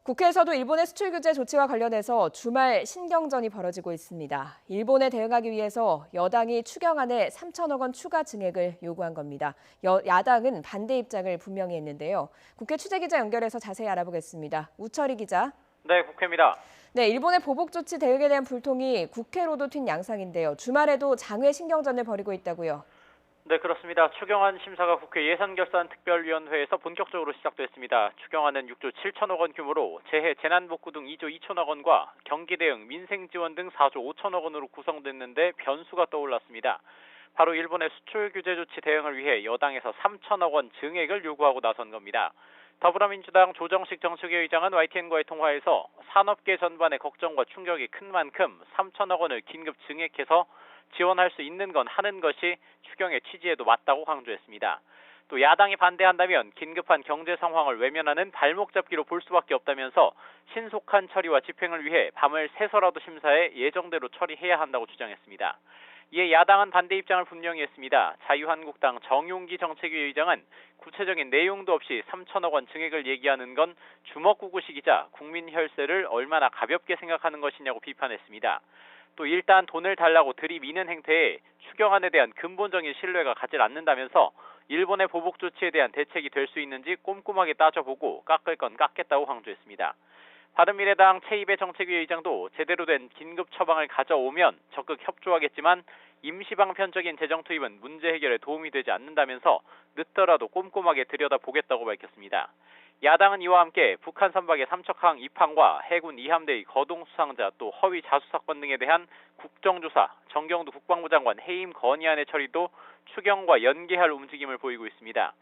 국회에서도 일본의 수출 규제 조치와 관련해서 주말 신경전이 벌어지고 있습니다. 일본에 대응하기 위해서 여당이 추경안에 3천억 원 추가 증액을 요구한 겁니다. 야당은 반대 입장을 분명히 했는데요. 국회 취재기자 연결해서 자세히 알아보겠습니다. 우철희 기자. 네, 국회입니다. 네, 일본의 보복 조치 대응에 대한 불통이 국회로도 튄 양상인데요. 주말에도 장외 신경전을 벌이고 있다고요. 네, 그렇습니다. 추경안 심사가 국회 예산결산특별위원회에서 본격적으로 시작됐습니다. 추경안은 6조 7천억 원 규모로 재해, 재난복구 등 2조 2천억 원과 경기대응, 민생지원 등 4조 5천억 원으로 구성됐는데 변수가 떠올랐습니다. 바로 일본의 수출 규제 조치 대응을 위해 여당에서 3천억 원 증액을 요구하고 나선 겁니다. 더불어민주당 조정식 정책위 의장은 YTN과의 통화에서 산업계 전반의 걱정과 충격이 큰 만큼 3천억 원을 긴급 증액해서 지원할 수 있는 건 하는 것이 추경의 취지에도 맞다고 강조했습니다. 또 야당이 반대한다면 긴급한 경제 상황을 외면하는 발목 잡기로 볼 수밖에 없다면서 신속한 처리와 집행을 위해 밤을 새서라도 심사해 예정대로 처리해야 한다고 주장했습니다. 이에 야당은 반대 입장을 분명히 했습니다. 자유한국당 정용기 정책위 의장은 구체적인 내용도 없이 3천억 원 증액을 얘기하는 건 주먹구구식이자 국민 혈세를 얼마나 가볍게 생각하는 것이냐고 비판했습니다. 또 일단 돈을 달라고 들이미는 행태에 추경안에 대한 근본적인 신뢰가 가지 않는다면서 일본의 보복 조치에 대한 대책이 될 수 있는지 꼼꼼하게 따져보고 깎을 건 깎겠다고 강조했습니다. 바른미래당 최이배 정책위 의장도 제대로 된 긴급 처방을 가져오면 적극 협조하겠지만 임시방편적인 재정 투입은 문제 해결에 도움이 되지 않는다면서 늦더라도 꼼꼼하게 들여다보겠다고 밝혔습니다. 야당은 이와 함께 북한 선박의 삼척항 입항과 해군 이함대의 거동 수상자 또 허위 자수 사건 등에 대한 국정조사, 정경두 국방부 장관 해임 건의안의 처리도 추경과 연계할 움직임을 보이고 있습니다.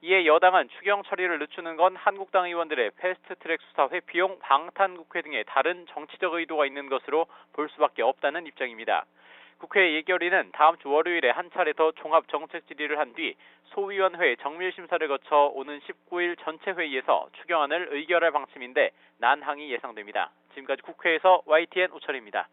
이에 여당은 추경 처리를 늦추는 건 한국당 의원들의 패스트트랙 수사 회피용 방탄국회 등의 다른 정치적 의도가 있는 것으로 볼 수밖에 없다는 입장입니다. 국회 예결위는 다음 주 월요일에 한 차례 더 종합정책 질의를 한 뒤 소위원회 정밀심사를 거쳐 오는 19일 전체 회의에서 추경안을 의결할 방침인데 난항이 예상됩니다. 지금까지 국회에서 YTN 우철입니다.